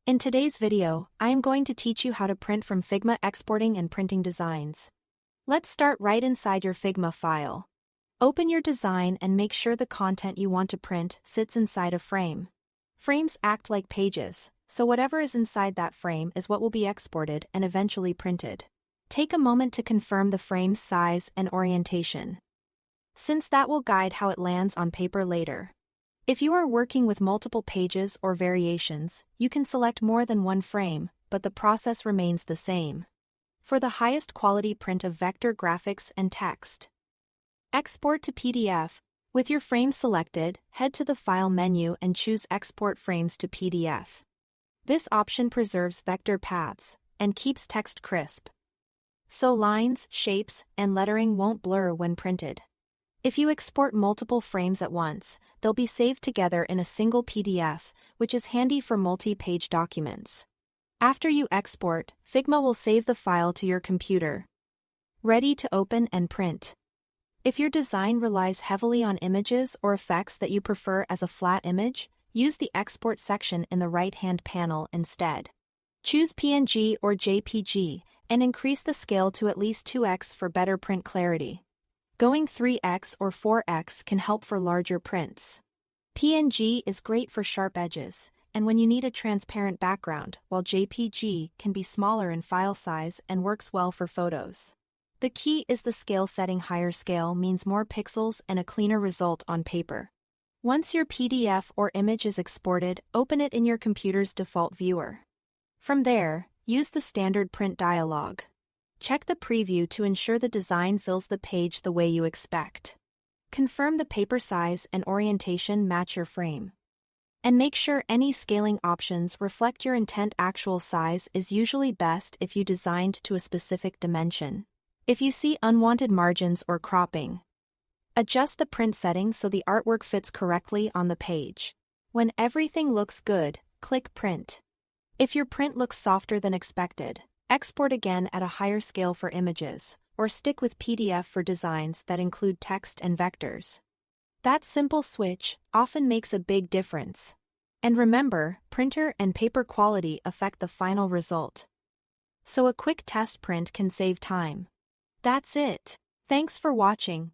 In today's video, I am going to teach you how to print from Figma exporting and printing designs. Let's start right inside your Figma file. Open your design and make sure the content you want to print sits inside a frame. Frames act like pages, so whatever is inside that frame is what will be exported and eventually printed. Take a moment to confirm the frame's size and orientation, since that will guide how it lands on paper later. If you are working with multiple pages or variations, you can select more than one frame, but the process remains the same. For the highest quality print of vector graphics and text, export to PDF. With your frame selected, head to the File menu and choose Export Frames to PDF. This option preserves vector paths and keeps text crisp, so lines, shapes, and lettering won't blur when printed. If you export multiple frames at once, they'll be saved together in a single PDF, which is handy for multi-page documents. After you export, Figma will save the file to your computer, ready to open and print. If your design relies heavily on images or effects that you prefer as a flat image, use the Export section in the right-hand panel instead. Choose PNG or JPG, and increase the scale to at least 2x for better print clarity. Going 3x or 4x can help for larger prints. PNG is great for sharp edges, and when you need a transparent background, while JPG can be smaller in file size and works well for photos. The key is the scale setting. Higher scale means more pixels and a cleaner result on paper. Once your PDF or image is exported, open it in your computer's default viewer. From there, use the standard print dialog. Check the preview to ensure the design fills the page the way you expect. Confirm the paper size and orientation match your frame. And make sure any scaling options reflect your intent. Actual size is usually best if you designed to a specific dimension. If you see unwanted margins or cropping, adjust the print settings so the artwork fits correctly on the page. When everything looks good, click Print. If your print looks softer than expected, export again at a higher scale for images, or stick with PDF for designs that include text and vectors. That simple switch often makes a big difference. And remember, printer and paper quality affect the final result, so a quick test print can save time. That's it. Thanks for watching.